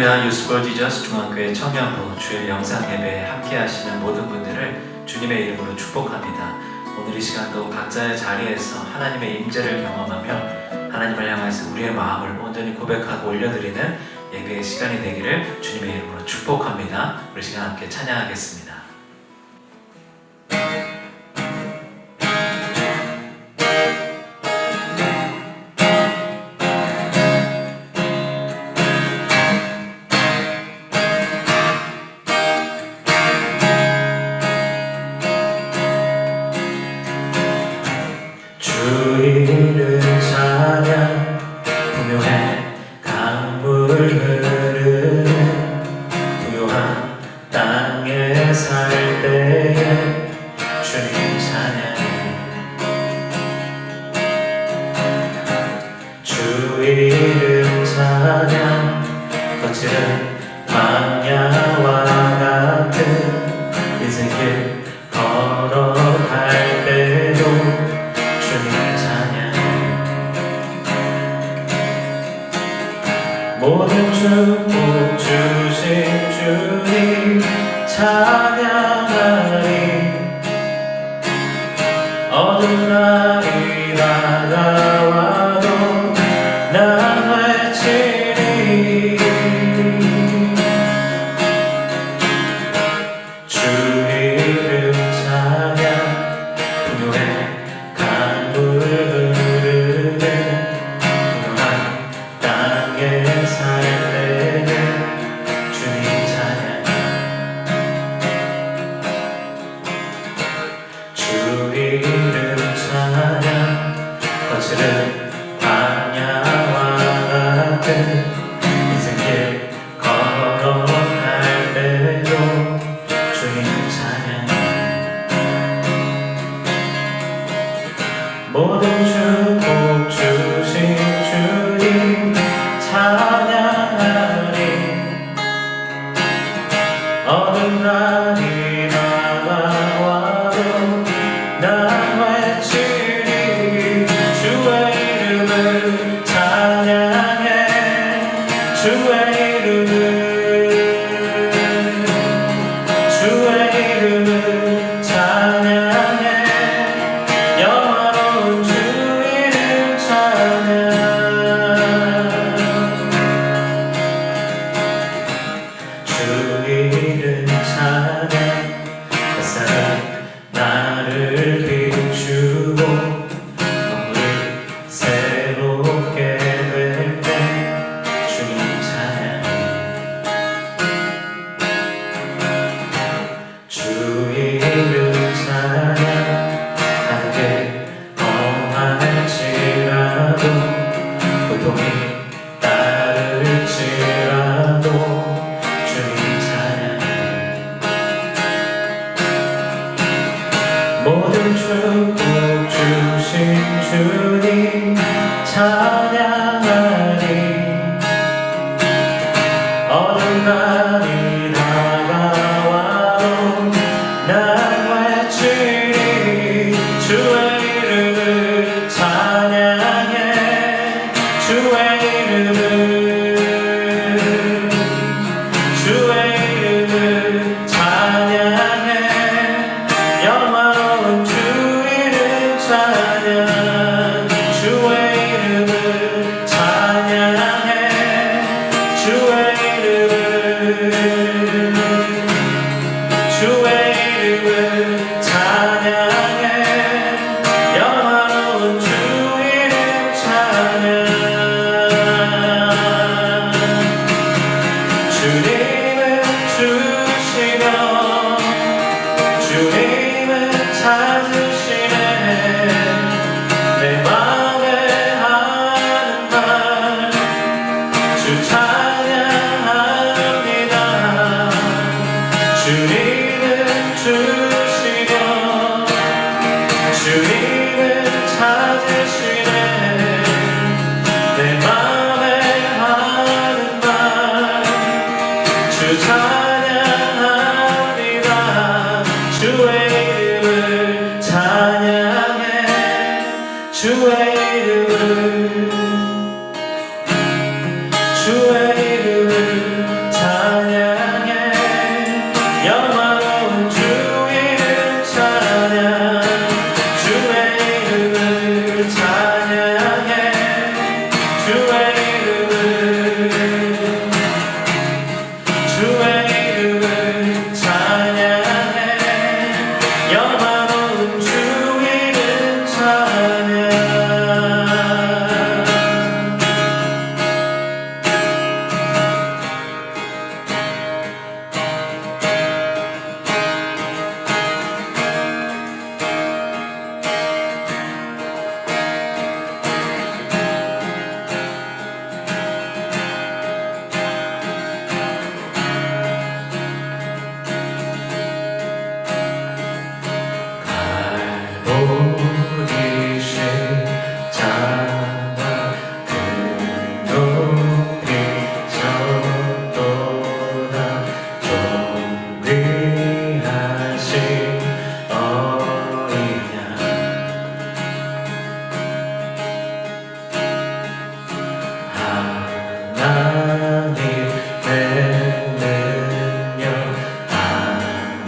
할렐루야 유스볼 지저스 중앙교회 청년부 주일 영상 예배에 함께 하시는 모든 분들을 주님의 이름으로 축복합니다. 오늘 이 시간도 각자의 자리에서 하나님의 임재를 경험하며 하나님을 향해서 우리의 마음을 온전히 고백하고 올려드리는 예배의 시간이 되기를 주님의 이름으로 축복합니다. 우리 시간 함께 찬양하겠습니다. 주이름 찬양 부요해 강물 흐르는 부요한 땅에 살 때에 주님 찬양해 주이름 찬양 거칠은 광야와 같은 인생길 걸어갈 때도 모든 축복 주신 주님 찬양하리 어두운 날이 다가와도 난 외치리 주 이름 찬양 부요해 강물 흐르는 부요한 땅에 살 때는 주님 찬양 주 이름 찬양 거칠은 광야와 같은 인생길 걸어갈 때도 주님 찬양 모든 축복 주신 주님 찬양하리 어두운 날이 다가와도 난 외치리 주의 이름을 찬양해 주의 이름을 찬양해 영화로운 주 이름 찬양 주 이름 찬양 햇살은 나를 비추고 눈물이 새롭게 될 때 주님 찬양 주 이름 찬양 함께 험할지라도 고통이 따를지라도 주님 찬양 모든 축복 주신 주님 찬양하리 어두운 날이 다가와도 난 외치리 주의 이름을 찬양해 주의 이름을 찬양해 영화로운 주 이름 찬양 주의 이름을 찬양해 주의 이름을 찬양해 영화로운 주 이름 찬양 주님을 주시며 주님을 찾으시네 내 맘에 하는 말 주 찬양합니다 주님을 주시며 주님을 찾으시네 내 맘에 하는 말 주 찬양합니다 주의 이름을 찬양해 주의 이름을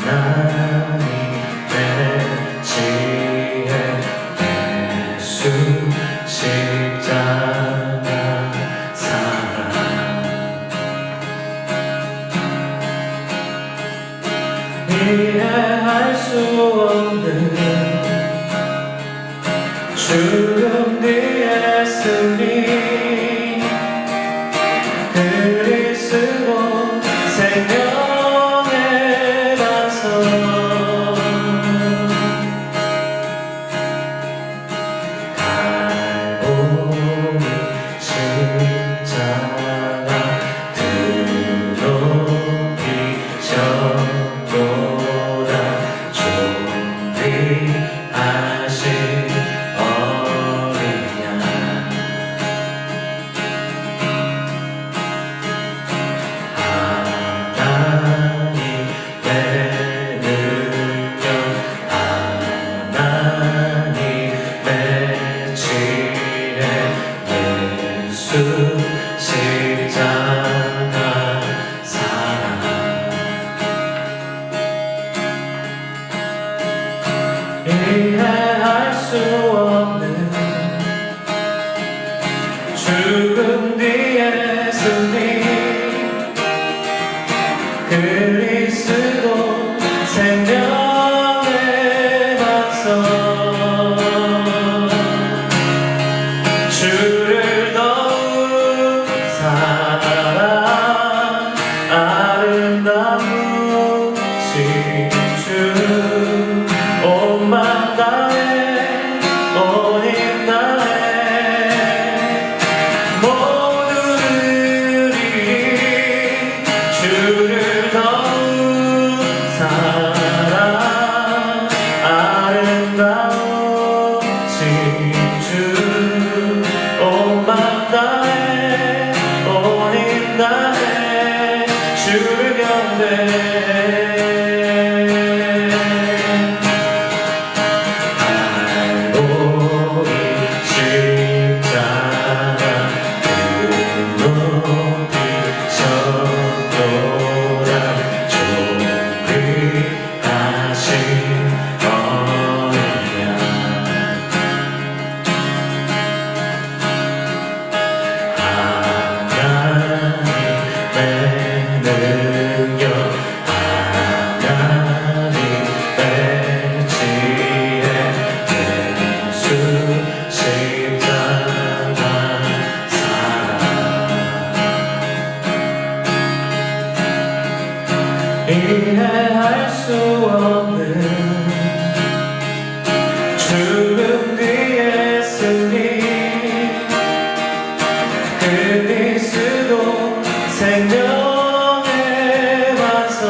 하나님의 지혜 예수 십자가 사랑 이해할 수 없는 죽음 뒤에 승리 그리스도 생명의 반석 갈보리 십자가 드높이셨도다 존귀하신 어린 양 하나님의 능력 하나님의 지혜 예수 십자가 사랑 이해할 수 없는 죽음 뒤에 승리 그리스도 생명의 반석 주를 더욱 사랑 아름다우신 주 온맘 다해 온 힘 다해 모두들이 주를 더욱 사랑 아름다우신 주 온맘 다해 온 힘 다해 주를 경배해 갈보리 십자가 드높이셨도다 존귀하신 어린 양 하나님의 능력 하나님의 지혜 예수 십자가 사랑 이해할 수 없는 죽음 뒤에 승리 그리스도 생명의 반석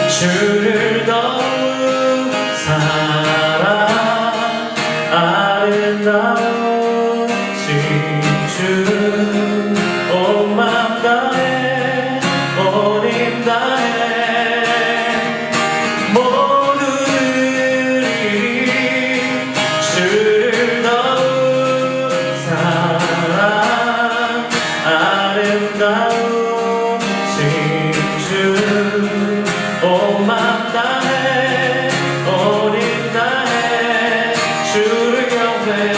주를 더욱 사랑 아름다우신 주 온맘 다해 온 힘 다해 모두들이 주를 더욱 사랑 아름다우신 주 온맘 다해 온 힘 다해 주를 경배해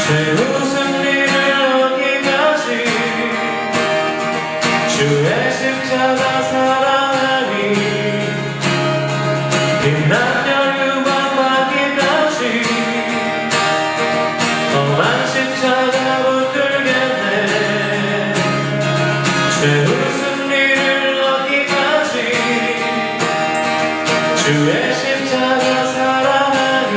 최우승 일을 얻기까지 주의 십자가 사랑하니 빛난 멸류관 받기까지 험한 십자가 붙들겠네 최우승 일을 얻기까지 주의 십자가 사랑하니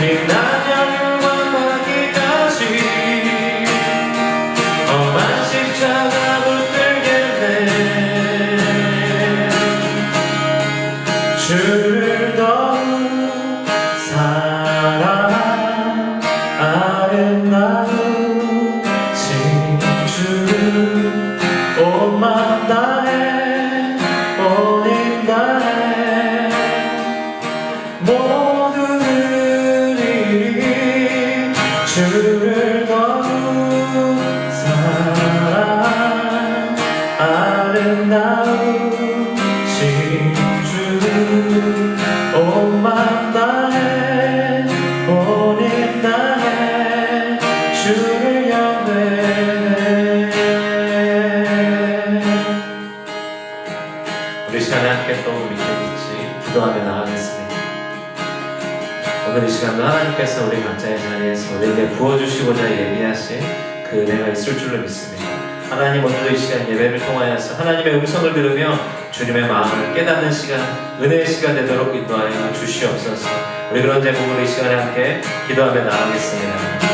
빛난 멸류관 받기까지 험한 십자가 붙들겠네 주를 더욱 사랑 아름다우신 주 온맘 다해 온 힘 다해 우리 시간에 함께 또 우리 같이 기도하며 나가겠습니다. 오늘 이 시간도 하나님께서 우리 각자의 자리에서 우리에게 부어주시고자 예비하신 그 은혜가 있을 줄로 믿습니다. 하나님, 오늘도 이 시간 예배를 통하여서 하나님의 음성을 들으며 주님의 마음을 깨닫는 시간, 은혜의 시간 되도록 인도하여 주시옵소서. 우리 그런 제목으로 이 시간에 함께 기도하며 나가겠습니다.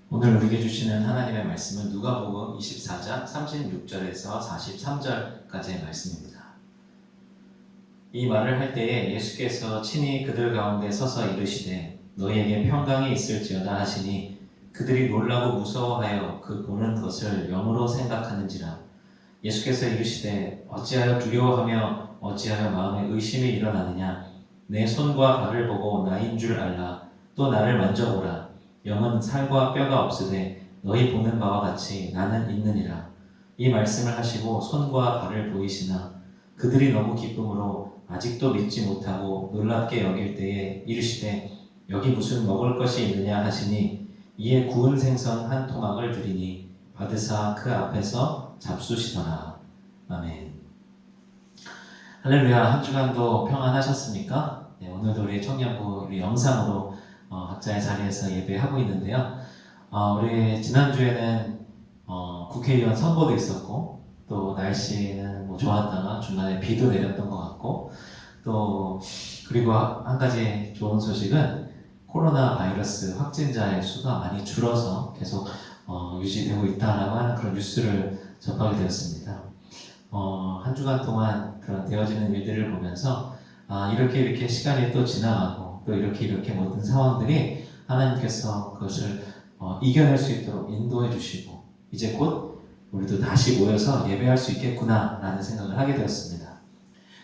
오늘 우리에게 주시는 하나님의 말씀은 누가복음 24장 36절에서 43절까지의 말씀입니다. 이 말을 할 때에 예수께서 친히 그들 가운데 서서 이르시되 너희에게 평강이 있을지어다 하시니 그들이 놀라고 무서워하여 그 보는 것을 영으로 생각하는지라. 예수께서 이르시되 어찌하여 두려워하며 어찌하여 마음에 의심이 일어나느냐. 내 손과 발을 보고 나인 줄 알라. 또 나를 만져보라. 영은 살과 뼈가 없으되 너희 보는 바와 같이 나는 있느니라. 이 말씀을 하시고 손과 발을 보이시나 그들이 너무 기쁨으로 아직도 믿지 못하고 놀랍게 여길 때에 이르시되 여기 무슨 먹을 것이 있느냐 하시니 이에 구운 생선 한 토막을 드리니 받으사 그 앞에서 잡수시더라. 아멘. 할렐루야. 한 주간도 평안하셨습니까? 네, 오늘도 우리 청년부 우리 영상으로 각자의 자리에서 예배하고 있는데요. 우리 지난주에는 국회의원 선거도 있었고 또 날씨는 뭐 좋았다가 중간에 비도 내렸던 것 같고 또 그리고 한 가지 좋은 소식은 코로나 바이러스 확진자의 수가 많이 줄어서 계속 유지되고 있다라고 하는 그런 뉴스를 접하게 되었습니다. 한 주간 동안 그런 되어지는 일들을 보면서 이렇게 시간이 또 지나가고 또 이렇게 모든 상황들이 하나님께서 그것을 이겨낼 수 있도록 인도해 주시고 이제 곧 우리도 다시 모여서 예배할 수 있겠구나 라는 생각을 하게 되었습니다.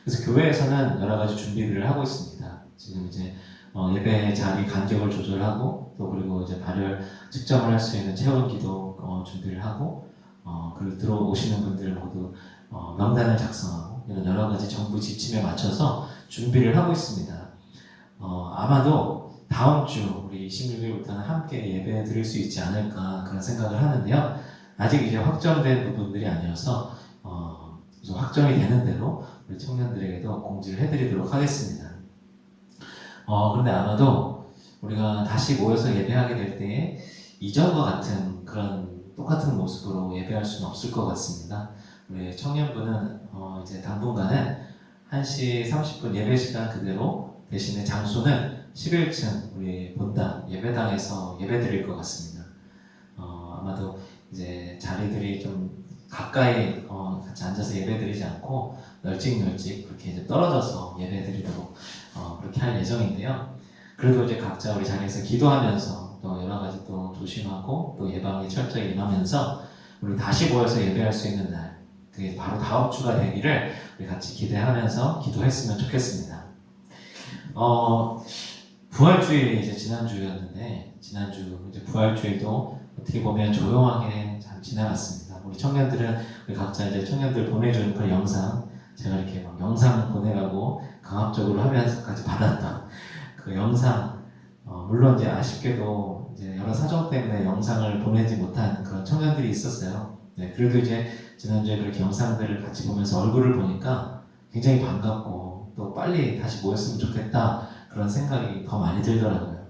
그래서 교회에서는 여러 가지 준비들을 하고 있습니다. 지금 이제 예배 자리 간격을 조절하고 또 그리고 이제 발열 측정을 할 수 있는 체온기도 준비를 하고 그리고 들어오시는 분들 모두 명단을 작성하고 이런 여러 가지 정부 지침에 맞춰서 준비를 하고 있습니다. 아마도 다음 주 우리 26일부터는 함께 예배 드릴 수 있지 않을까 그런 생각을 하는데요. 아직 이제 확정된 부분들이 아니어서 확정이 되는 대로 우리 청년들에게도 공지를 해드리도록 하겠습니다. 그런데 아마도 우리가 다시 모여서 예배하게 될 때에 이전과 같은 그런 똑같은 모습으로 예배할 수는 없을 것 같습니다. 우리 청년부는 이제 당분간은 1시 30분 예배 시간 그대로 대신에 장소는 11층 우리 본당 예배당에서 예배 드릴 것 같습니다. 아마도 이제 자리들이 좀 가까이 같이 앉아서 예배 드리지 않고 널찍널찍 그렇게 이제 떨어져서 예배 드리도록 그렇게 할 예정인데요. 그래도 이제 각자 우리 자리에서 기도하면서 또 여러 가지 또 조심하고 또 예방에 철저히 임하면서 우리 다시 모여서 예배할 수 있는 날, 그게 바로 다음 주가 되기를 우리 같이 기대하면서 기도했으면 좋겠습니다. 부활주일이 이제 지난주였는데 지난주 이제 부활주일도 어떻게 보면 조용하게 잘 지나갔습니다. 우리 청년들은 우리 각자 이제 청년들 보내준 그 영상 제가 이렇게 막 영상 보내라고 강압적으로 하면서까지 받았던 그 영상 물론 이제 아쉽게도 이제 여러 사정 때문에 영상을 보내지 못한 그런 청년들이 있었어요. 네, 그래도 이제 지난주에 그렇게 영상들을 같이 보면서 얼굴을 보니까 굉장히 반갑고 또 빨리 다시 모였으면 좋겠다 그런 생각이 더 많이 들더라고요.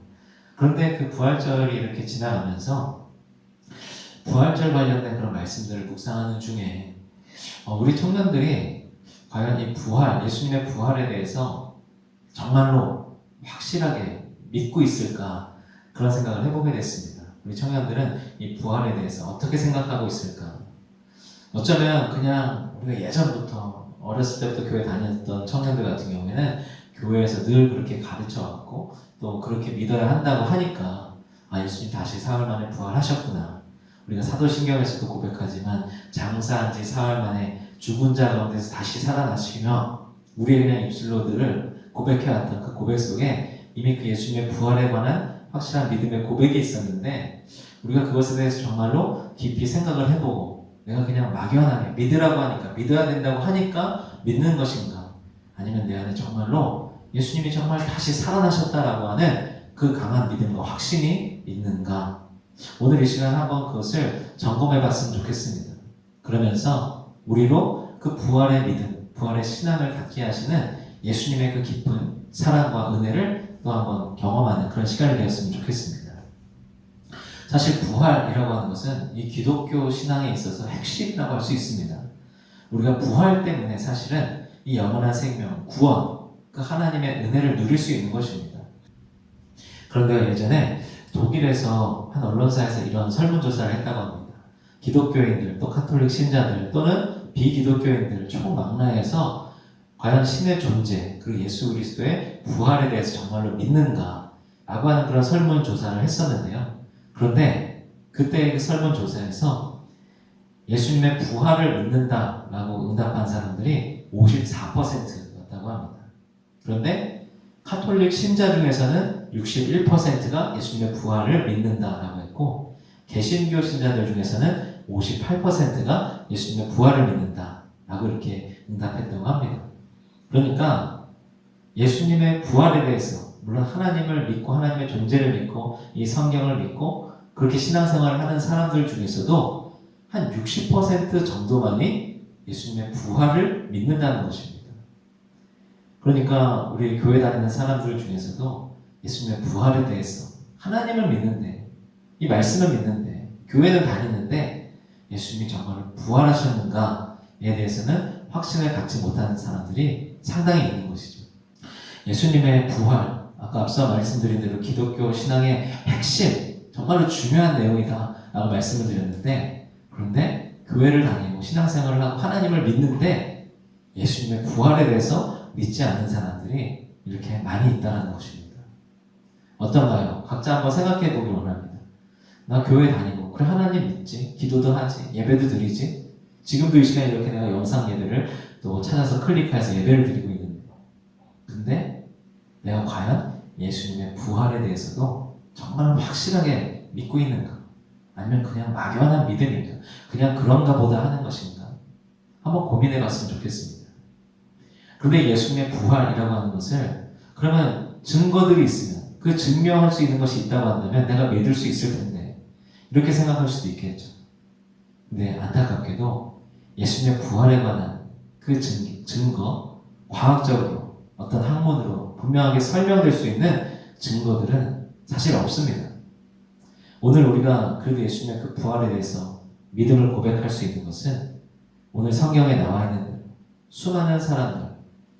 그런데 그 부활절이 이렇게 지나가면서 부활절 관련된 그런 말씀들을 묵상하는 중에 우리 청년들이 과연 이 부활, 예수님의 부활에 대해서 정말로 확실하게 믿고 있을까 그런 생각을 해보게 됐습니다. 우리 청년들은 이 부활에 대해서 어떻게 생각하고 있을까? 어쩌면 그냥 우리가 예전부터 어렸을 때부터 교회 다녔던 청년들 같은 경우에는 교회에서 늘 그렇게 가르쳐왔고 또 그렇게 믿어야 한다고 하니까 예수님 다시 사흘 만에 부활하셨구나. 우리가 사도신경에서도 고백하지만 장사한 지 사흘 만에 죽은 자 가운데서 다시 살아나시며 우리의 그냥 입술로 늘 고백해왔던 그 고백 속에 이미 그 예수님의 부활에 관한 확실한 믿음의 고백이 있었는데 우리가 그것에 대해서 정말로 깊이 생각을 해보고 내가 그냥 막연하게 믿으라고 하니까 믿어야 된다고 하니까 믿는 것인가 아니면 내 안에 정말로 예수님이 정말 다시 살아나셨다라고 하는 그 강한 믿음과 확신이 있는가 오늘 이 시간 한번 그것을 점검해 봤으면 좋겠습니다. 그러면서 우리로 그 부활의 믿음, 부활의 신앙을 갖게 하시는 예수님의 그 깊은 사랑과 은혜를 또 한번 경험하는 그런 시간이 되었으면 좋겠습니다. 사실 부활이라고 하는 것은 이 기독교 신앙에 있어서 핵심이라고 할 수 있습니다. 우리가 부활 때문에 사실은 이 영원한 생명, 구원, 그 하나님의 은혜를 누릴 수 있는 것입니다. 그런데 예전에 독일에서 한 언론사에서 이런 설문조사를 했다고 합니다. 기독교인들, 또 카톨릭 신자들 또는 비기독교인들을 총망라해서 과연 신의 존재, 그리고 예수 그리스도의 부활에 대해서 정말로 믿는가 라고 하는 그런 설문조사를 했었는데요. 그런데 그때 그 설문조사에서 예수님의 부활을 믿는다 라고 응답한 사람들이 54%였다고 합니다. 그런데 카톨릭 신자 중에서는 61%가 예수님의 부활을 믿는다라고 했고 개신교 신자들 중에서는 58%가 예수님의 부활을 믿는다라고 이렇게 응답했다고 합니다. 그러니까 예수님의 부활에 대해서 물론 하나님을 믿고 하나님의 존재를 믿고 이 성경을 믿고 그렇게 신앙생활을 하는 사람들 중에서도 한 60% 정도만이 예수님의 부활을 믿는다는 것입니다. 그러니까 우리 교회 다니는 사람들 중에서도 예수님의 부활에 대해서 하나님을 믿는데 이 말씀을 믿는데 교회는 다니는데 예수님이 정말 부활하셨는가에 대해서는 확신을 갖지 못하는 사람들이 상당히 있는 것이죠. 예수님의 부활, 아까 앞서 말씀드린 대로 기독교 신앙의 핵심, 정말로 중요한 내용이다 라고 말씀을 드렸는데 그런데 교회를 다니고 신앙생활을 하고 하나님을 믿는데 예수님의 부활에 대해서 믿지 않는 사람들이 이렇게 많이 있다는 것입니다. 어떤가요? 각자 한번 생각해 보기 원합니다. 나 교회 다니고 그래 하나님 믿지, 기도도 하지, 예배도 드리지 지금도 이 시간에 이렇게 내가 영상 예배를 또 찾아서 클릭해서 예배를 드리고 있는데 근데 내가 과연 예수님의 부활에 대해서도 정말 확실하게 믿고 있는가? 아니면 그냥 막연한 믿음인가? 그냥 그런가 보다 하는 것인가? 한번 고민해 봤으면 좋겠습니다. 그런데 예수님의 부활이라고 하는 것을 그러면 증거들이 있으면 그 증명할 수 있는 것이 있다고 한다면 내가 믿을 수 있을 텐데 이렇게 생각할 수도 있겠죠. 근데 안타깝게도 예수님의 부활에 관한 그 증거, 과학적으로 어떤 학문으로 분명하게 설명될 수 있는 증거들은 사실 없습니다. 오늘 우리가 그래도 예수님의 그 부활에 대해서 믿음을 고백할 수 있는 것은 오늘 성경에 나와 있는 대로 수많은 사람들,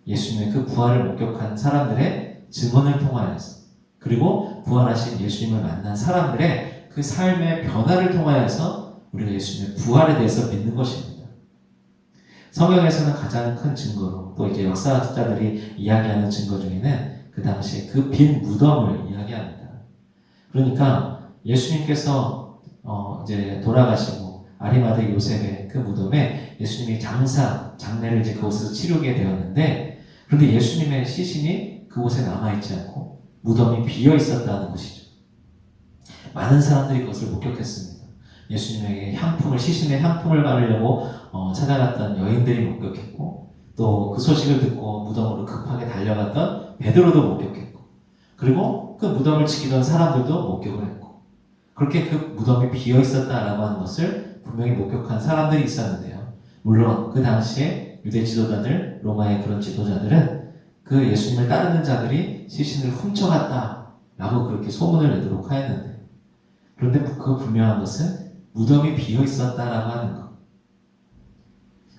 예수님의 그 부활을 목격한 사람들의 증언을 통하여서 그리고 부활하신 예수님을 만난 사람들의 그 삶의 변화를 통하여서 우리가 예수님의 부활에 대해서 믿는 것입니다. 성경에서는 가장 큰 증거로 또 이제 역사학자들이 이야기하는 증거 중에는 그 당시에 그 빈 무덤을 이야기합니다. 그러니까 예수님께서 이제 돌아가시고 아리마대 요셉의 그 무덤에 예수님이 장례를 이제 그곳에서 치르게 되었는데 그런데 예수님의 시신이 그곳에 남아있지 않고 무덤이 비어 있었다는 것이죠. 많은 사람들이 그것을 목격했습니다. 예수님에게 시신의 향품을 바르려고 찾아갔던 여인들이 목격했고 또 그 소식을 듣고 무덤으로 급하게 달려갔던 베드로도 목격했고 그리고 그 무덤을 지키던 사람들도 목격을 했고 그렇게 그 무덤이 비어 있었다라고 하는 것을 분명히 목격한 사람들이 있었는데요. 물론 그 당시에 유대 지도자들, 로마의 그런 지도자들은 그 예수님을 따르는 자들이 시신을 훔쳐갔다라고 그렇게 소문을 내도록 하였는데 그런데 그 분명한 것은 무덤이 비어 있었다라고 하는 것.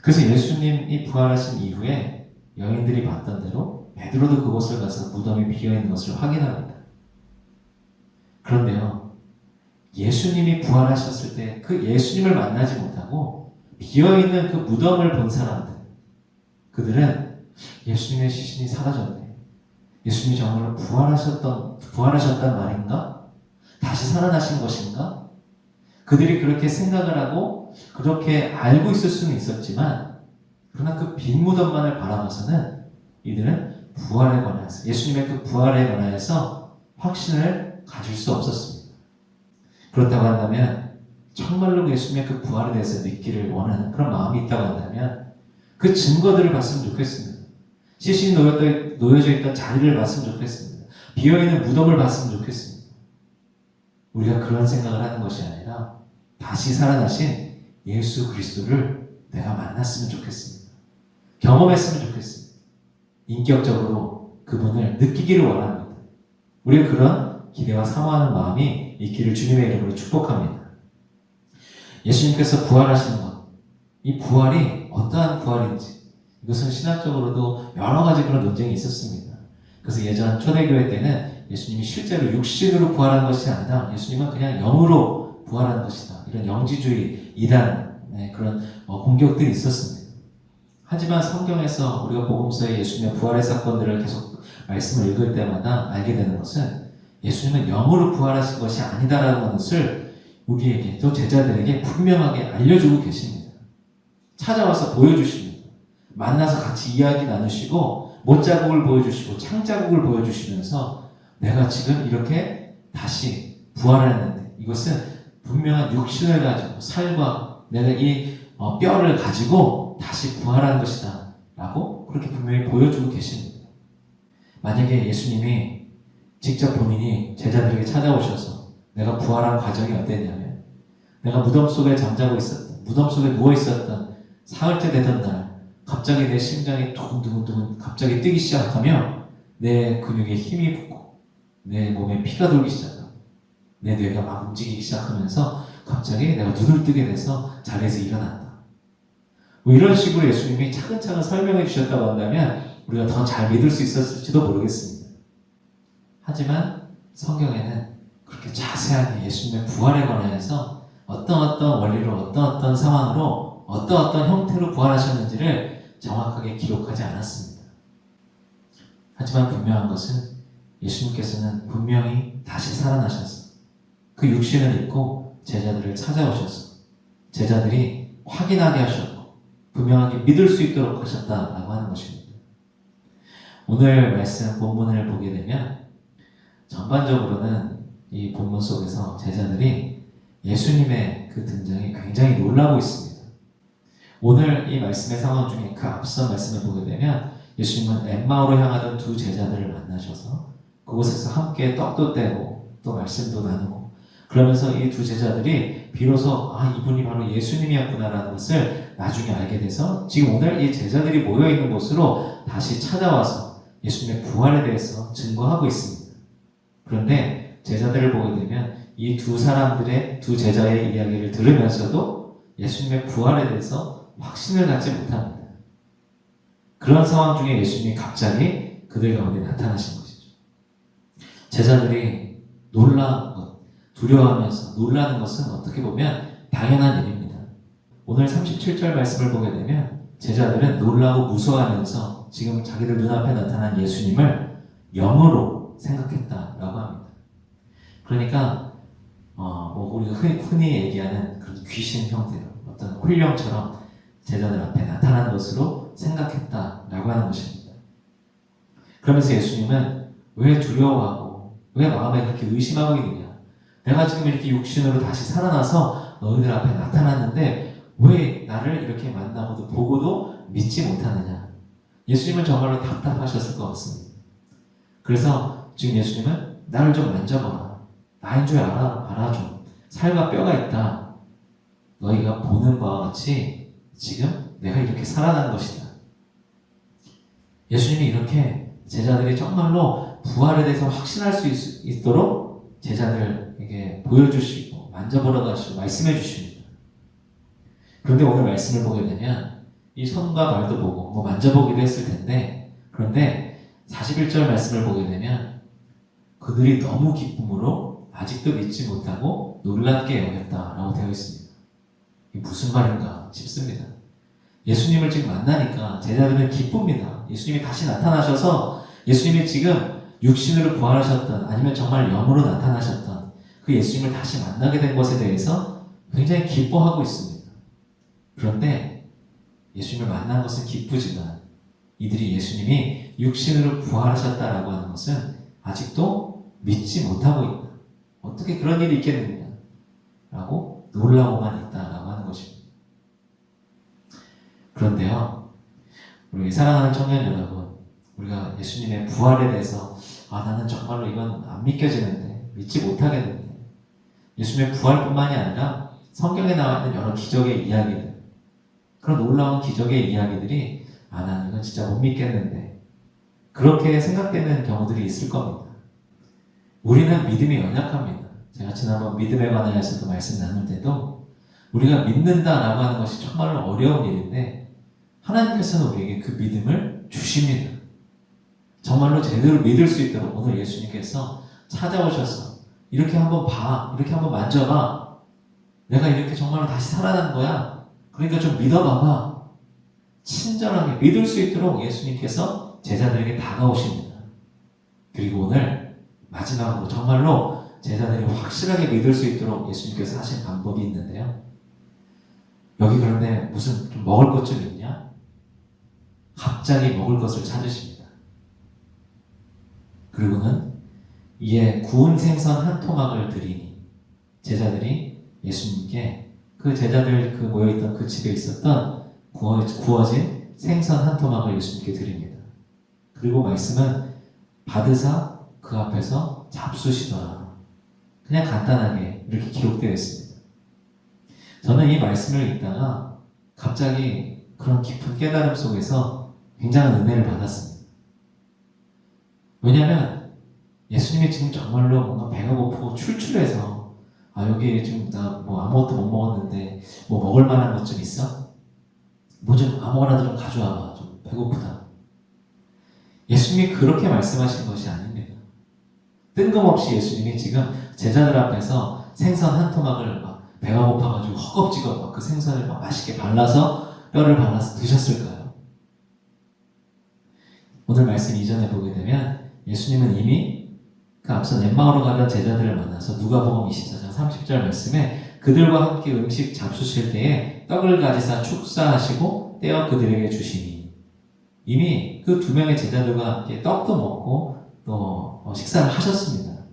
그래서 예수님이 부활하신 이후에 여인들이 봤던 대로 베드로도 그곳을 가서 무덤이 비어 있는 것을 확인합니다. 그런데요, 예수님이 부활하셨을 때 그 예수님을 만나지 못하고 비어 있는 그 무덤을 본 사람들, 그들은 예수님의 시신이 사라졌네. 예수님이 정말로 부활하셨단 말인가? 다시 살아나신 것인가? 그들이 그렇게 생각을 하고 그렇게 알고 있을 수는 있었지만 그러나 그 빈 무덤만을 바라봐서는 이들은 부활에 관해서 예수님의 그 부활에 관해서 확신을 가질 수 없었습니다. 그렇다고 한다면 정말로 예수님의 그 부활에 대해서 믿기를 원하는 그런 마음이 있다고 한다면 그 증거들을 봤으면 좋겠습니다. 시신이 놓여져 있던 자리를 봤으면 좋겠습니다. 비어있는 무덤을 봤으면 좋겠습니다. 우리가 그런 생각을 하는 것이 아니라 다시 살아나신 예수 그리스도를 내가 만났으면 좋겠습니다. 경험했으면 좋겠습니다. 인격적으로 그분을 느끼기를 원합니다. 우리가 그런 기대와 사모하는 마음이 있기를 주님의 이름으로 축복합니다. 예수님께서 부활하시는 것, 이 부활이 어떠한 부활인지 이것은 신학적으로도 여러 가지 그런 논쟁이 있었습니다. 그래서 예전 초대교회 때는 예수님이 실제로 육신으로 부활한 것이 아니라 예수님은 그냥 영으로 부활한 것이다. 이런 영지주의 이단 그런 공격들이 있었습니다. 하지만 성경에서 우리가 복음서에 예수님의 부활의 사건들을 계속 말씀을 읽을 때마다 알게 되는 것은 예수님은 영으로 부활하신 것이 아니다라는 것을 우리에게 또 제자들에게 분명하게 알려주고 계십니다. 찾아와서 보여주십니다. 만나서 같이 이야기 나누시고 못자국을 보여주시고 창자국을 보여주시면서 내가 지금 이렇게 다시 부활했는데 이것은 분명한 육신을 가지고 살과 내가 이 뼈를 가지고 다시 부활한 것이다 라고 그렇게 분명히 보여주고 계십니다. 만약에 예수님이 직접 본인이 제자들에게 찾아오셔서 내가 부활한 과정이 어땠냐면 내가 무덤 속에 잠자고 있었던 무덤 속에 누워 있었던 사흘째 되던 날 갑자기 내 심장이 두근두근 갑자기 뛰기 시작하며 내 근육에 힘이 붙고 내 몸에 피가 돌기 시작하고 내 뇌가 막 움직이기 시작하면서 갑자기 내가 눈을 뜨게 돼서 자리에서 일어난다. 뭐 이런 식으로 예수님이 차근차근 설명해 주셨다고 한다면 우리가 더 잘 믿을 수 있었을지도 모르겠습니다. 하지만 성경에는 그렇게 자세하게 예수님의 부활에 관하여서 어떤 원리로 어떤 상황으로 어떤 형태로 부활하셨는지를 정확하게 기록하지 않았습니다. 하지만 분명한 것은 예수님께서는 분명히 다시 살아나셔서 그 육신을 입고 제자들을 찾아오셔서 제자들이 확인하게 하셨고 분명하게 믿을 수 있도록 하셨다라고 하는 것입니다. 오늘 말씀 본문을 보게 되면 전반적으로는 이 본문 속에서 제자들이 예수님의 그 등장에 굉장히 놀라고 있습니다. 오늘 이 말씀의 상황 중에 그 앞선 말씀을 보게 되면 예수님은 엠마오로 향하던 두 제자들을 만나셔서 그곳에서 함께 떡도 떼고 또 말씀도 나누고 그러면서 이 두 제자들이 비로소 이분이 바로 예수님이었구나라는 것을 나중에 알게 돼서 지금 오늘 이 제자들이 모여있는 곳으로 다시 찾아와서 예수님의 부활에 대해서 증거하고 있습니다. 그런데 제자들을 보게 되면 이 두 사람들의 두 제자의 이야기를 들으면서도 예수님의 부활에 대해서 확신을 갖지 못합니다. 그런 상황 중에 예수님이 갑자기 그들 가운데 나타나신 것이죠. 제자들이 놀라운 것, 두려워하면서 놀라는 것은 어떻게 보면 당연한 일입니다. 오늘 37절 말씀을 보게 되면 제자들은 놀라고 무서워하면서 지금 자기들 눈앞에 나타난 예수님을 영으로 생각했다라고 합니다. 그러니까 우리가 흔히 얘기하는 그런 귀신 형태로 어떤 혼령처럼 제자들 앞에 나타난 것으로 생각했다라고 하는 것입니다. 그러면서 예수님은 왜 두려워하고 왜 마음에 그렇게 의심하고 있느냐? 내가 지금 이렇게 육신으로 다시 살아나서 너희들 앞에 나타났는데 왜 나를 이렇게 만나고도 보고도 믿지 못하느냐? 예수님은 정말로 답답하셨을 것 같습니다. 그래서 지금 예수님은 나를 좀 만져봐라. 나인 줄 알아 좀. 살과 뼈가 있다. 너희가 보는 바와 같이 지금 내가 이렇게 살아난 것이다. 예수님이 이렇게 제자들이 정말로 부활에 대해서 확신할 수 있도록 제자들에게 보여주시고 만져보라고 하시고 말씀해 주십니다. 그런데 오늘 말씀을 보게 되면 이 손과 발도 보고 만져보기도 했을 텐데 그런데 41절 말씀을 보게 되면 그들이 너무 기쁨으로 아직도 믿지 못하고 놀랍게 여겼다라고 되어 있습니다. 이게 무슨 말인가 싶습니다. 예수님을 지금 만나니까 제자들은 기쁩니다. 예수님이 다시 나타나셔서 예수님이 지금 육신으로 부활하셨던 아니면 정말 영으로 나타나셨던 그 예수님을 다시 만나게 된 것에 대해서 굉장히 기뻐하고 있습니다. 그런데 예수님을 만난 것은 기쁘지만 이들이 예수님이 육신으로 부활하셨다라고 하는 것은 아직도 믿지 못하고 있다. 어떻게 그런 일이 있겠느냐? 라고 놀라고만 있다라고 하는 것입니다. 그런데요, 우리 사랑하는 청년 여러분, 우리가 예수님의 부활에 대해서 나는 정말로 이건 안 믿겨지는데, 믿지 못하겠는데, 예수님의 부활뿐만이 아니라 성경에 나와 있는 여러 기적의 이야기들, 그런 놀라운 기적의 이야기들이 나는 이건 진짜 못 믿겠는데, 그렇게 생각되는 경우들이 있을 겁니다. 우리는 믿음이 연약합니다. 제가 지난번 믿음에 관하여서도 말씀 나눌 때도 우리가 믿는다라고 하는 것이 정말로 어려운 일인데 하나님께서는 우리에게 그 믿음을 주십니다. 정말로 제대로 믿을 수 있도록 오늘 예수님께서 찾아오셔서 이렇게 한번 봐, 이렇게 한번 만져봐, 내가 이렇게 정말로 다시 살아난 거야, 그러니까 좀 믿어봐봐, 친절하게 믿을 수 있도록 예수님께서 제자들에게 다가오십니다. 그리고 오늘 마지막으로 정말로 제자들이 확실하게 믿을 수 있도록 예수님께서 하신 방법이 있는데요. 여기 그런데 무슨 좀 먹을 것 좀 있냐? 갑자기 먹을 것을 찾으십니다. 그리고는 이에 구운 생선 한 토막을 드리니 제자들이 예수님께 그 제자들 그 모여있던 그 집에 있었던 구워진 생선 한 토막을 예수님께 드립니다. 그리고 말씀은 받으사 그 앞에서 잡수시더라. 그냥 간단하게 이렇게 기록되어 있습니다. 저는 이 말씀을 읽다가 갑자기 그런 깊은 깨달음 속에서 굉장한 은혜를 받았습니다. 왜냐하면 예수님이 지금 정말로 뭔가 배가 고프고 출출해서 여기 지금 나 뭐 아무것도 못 먹었는데 뭐 먹을 만한 것 좀 있어? 뭐 좀 아무거나 좀 가져와봐. 좀 배고프다. 예수님이 그렇게 말씀하신 것이 아닙니다. 뜬금없이 예수님이 지금 제자들 앞에서 생선 한 토막을 막 배가 고파가지고 허겁지겁 막 그 생선을 막 맛있게 발라서 뼈를 발라서 드셨을까요? 오늘 말씀 이전에 보게 되면 예수님은 이미 그 앞서 엠마오로 가던 제자들을 만나서 누가복음 24장 30절 말씀에 그들과 함께 음식 잡수실 때에 떡을 가지사 축사하시고 떼어 그들에게 주시니 이미 그 두 명의 제자들과 함께 떡도 먹고 또 식사를 하셨습니다.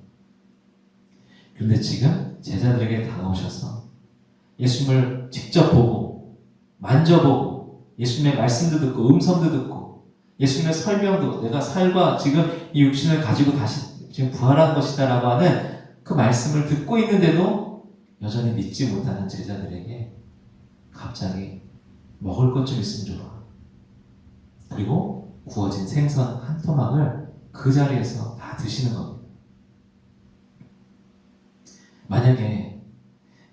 그런데 지금 제자들에게 다가오셔서 예수님을 직접 보고 만져보고 예수님의 말씀도 듣고 음성도 듣고 예수님의 설명도 내가 살과 지금 이 육신을 가지고 다시 지금 부활한 것이다 라고 하는 그 말씀을 듣고 있는데도 여전히 믿지 못하는 제자들에게 갑자기 먹을 것 좀 있으면 줘라. 그리고 구워진 생선 한 토막을 그 자리에서 다 드시는 겁니다. 만약에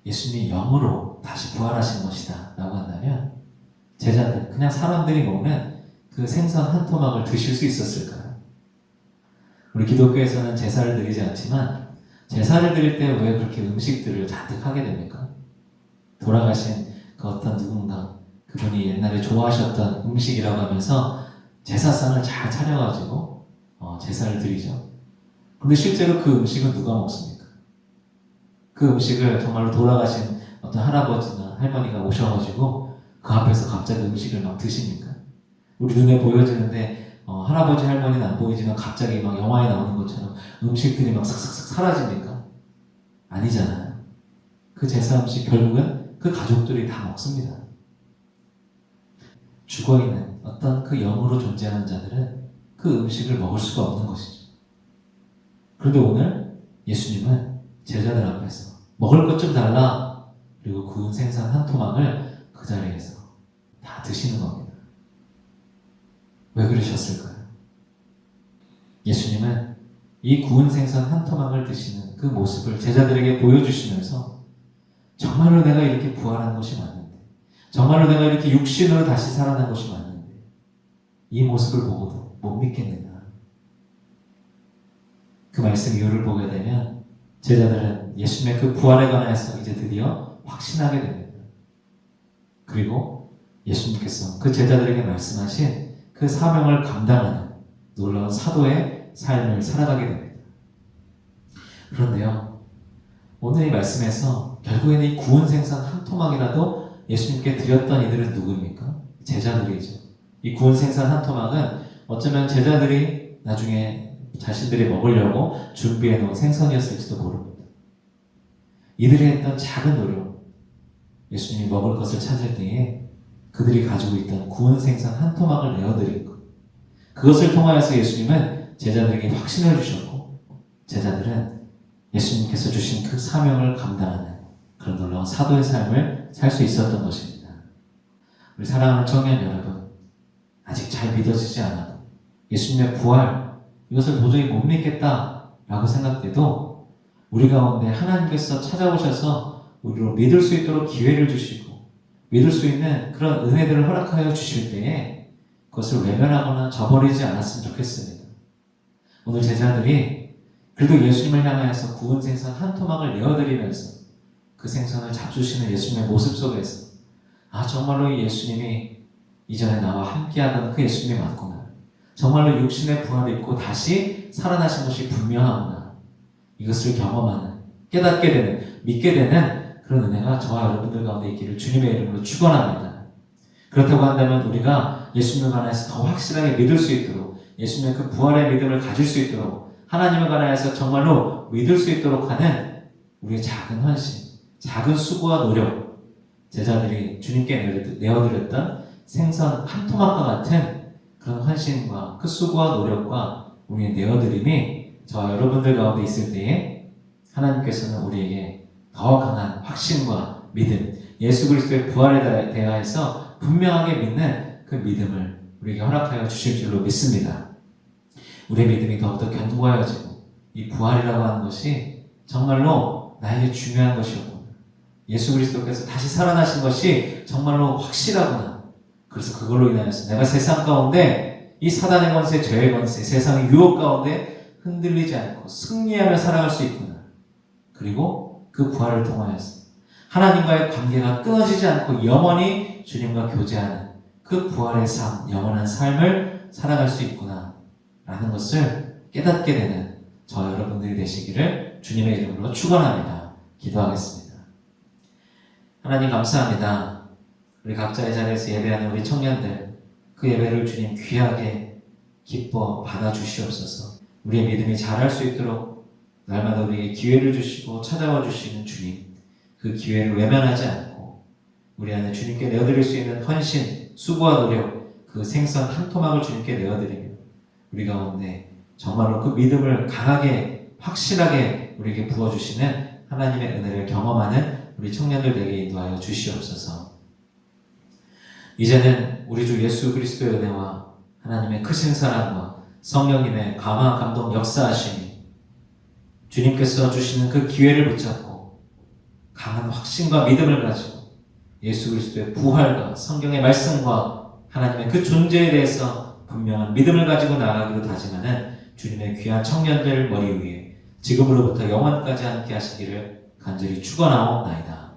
예수님이 영으로 다시 부활하신 것이다 라고 한다면 제자들, 그냥 사람들이 먹는 그 생선 한 토막을 드실 수 있었을까요? 우리 기독교에서는 제사를 드리지 않지만 제사를 드릴 때 왜 그렇게 음식들을 잔뜩 하게 됩니까? 돌아가신 그 어떤 누군가 그분이 옛날에 좋아하셨던 음식이라고 하면서 제사상을 잘 차려가지고 제사를 드리죠. 근데 실제로 그 음식은 누가 먹습니까? 그 음식을 정말로 돌아가신 어떤 할아버지나 할머니가 오셔가지고 그 앞에서 갑자기 음식을 막 드십니까? 우리 눈에 보여지는데 할아버지 할머니는 안 보이지만 갑자기 막 영화에 나오는 것처럼 음식들이 막 싹싹싹 사라집니까? 아니잖아요. 그 제사 음식 결국은 그 가족들이 다 먹습니다. 죽어있는 어떤 그 영으로 존재하는 자들은 그 음식을 먹을 수가 없는 것이죠. 그런데 오늘 예수님은 제자들 앞에서 먹을 것 좀 달라, 그리고 구운 생선 한 토막을 그 자리에서 다 드시는 겁니다. 왜 그러셨을까요? 예수님은 이 구운 생선 한 토막을 드시는 그 모습을 제자들에게 보여주시면서 정말로 내가 이렇게 부활한 것이 맞는데, 정말로 내가 이렇게 육신으로 다시 살아난 것이 맞는데 이 모습을 보고도 못 믿겠는가. 그 말씀 이유를 보게 되면 제자들은 예수님의 그 부활에 관해서 이제 드디어 확신하게 됩니다. 그리고 예수님께서 그 제자들에게 말씀하신 그 사명을 감당하는 놀라운 사도의 삶을 살아가게 됩니다. 그런데요, 오늘 이 말씀에서 결국에는 이 구운 생선 한 토막이라도 예수님께 드렸던 이들은 누구입니까? 제자들이죠. 이 구운 생선 한 토막은 어쩌면 제자들이 나중에 자신들이 먹으려고 준비해 놓은 생선이었을지도 모릅니다. 이들이 했던 작은 노력, 예수님이 먹을 것을 찾을 때에 그들이 가지고 있던 구운 생선 한 토막을 내어드린 것, 그것을 통하여서 예수님은 제자들에게 확신을 주셨고, 제자들은 예수님께서 주신 그 사명을 감당하는 그런 놀라운 사도의 삶을 살 수 있었던 것입니다. 우리 사랑하는 청년 여러분, 아직 잘 믿어지지 않아도 예수님의 부활, 이것을 도저히 못 믿겠다라고 생각돼도 우리 가운데 하나님께서 찾아오셔서 우리로 믿을 수 있도록 기회를 주시고 믿을 수 있는 그런 은혜들을 허락하여 주실 때에 그것을 외면하거나 저버리지 않았으면 좋겠습니다. 오늘 제자들이 그래도 예수님을 향하여서 구운 생선 한 토막을 내어드리면서 그 생선을 잡수시는 예수님의 모습 속에서 정말로 이 예수님이 이전에 나와 함께하던 그 예수님이 맞구나. 정말로 육신의 부활을 입고 다시 살아나신 것이 분명하구나. 이것을 경험하는, 깨닫게 되는, 믿게 되는 그런 은혜가 저와 여러분들 가운데 있기를 주님의 이름으로 축원합니다. 그렇다고 한다면 우리가 예수님을 관해서 더 확실하게 믿을 수 있도록, 예수님의 그 부활의 믿음을 가질 수 있도록, 하나님을 관해서 정말로 믿을 수 있도록 하는 우리의 작은 헌신, 작은 수고와 노력, 제자들이 주님께 내어드렸던 생선 한 토막과 같은 그런 헌신과 그 수고와 노력과 우리의 내어드림이 저와 여러분들 가운데 있을 때에 하나님께서는 우리에게 더 강한 확신과 믿음, 예수 그리스도의 부활에 대하여서 분명하게 믿는 그 믿음을 우리에게 허락하여 주실 줄로 믿습니다. 우리의 믿음이 더욱더 견고해지고 이 부활이라고 하는 것이 정말로 나에게 중요한 것이었구나. 예수 그리스도께서 다시 살아나신 것이 정말로 확실하구나. 그래서 그걸로 인하여서 내가 세상 가운데 이 사단의 권세, 죄의 권세, 세상의 유혹 가운데 흔들리지 않고 승리하며 살아갈 수 있구나. 그리고 그 부활을 통하여서 하나님과의 관계가 끊어지지 않고 영원히 주님과 교제하는 그 부활의 삶, 영원한 삶을 살아갈 수 있구나 라는 것을 깨닫게 되는 저 여러분들이 되시기를 주님의 이름으로 축원합니다. 기도하겠습니다. 하나님 감사합니다. 우리 각자의 자리에서 예배하는 우리 청년들, 그 예배를 주님 귀하게 기뻐 받아주시옵소서. 우리의 믿음이 자랄 수 있도록 날마다 우리에게 기회를 주시고 찾아와 주시는 주님, 그 기회를 외면하지 않고 우리 안에 주님께 내어드릴 수 있는 헌신, 수고와 노력, 그 생선 한 토막을 주님께 내어드리며 우리 가운데 정말로 그 믿음을 강하게 확실하게 우리에게 부어주시는 하나님의 은혜를 경험하는 우리 청년들 되게 인도하여 주시옵소서. 이제는 우리 주 예수 그리스도의 은혜와 하나님의 크신 사랑과 성령님의 감화 감동 역사하심이 주님께서 주시는 그 기회를 붙잡고 강한 확신과 믿음을 가지고 예수 그리스도의 부활과 성경의 말씀과 하나님의 그 존재에 대해서 분명한 믿음을 가지고 나아가기로 다짐하는 주님의 귀한 청년들 머리 위에 지금으로부터 영원까지 함께 하시기를 간절히 축원하옵나이다.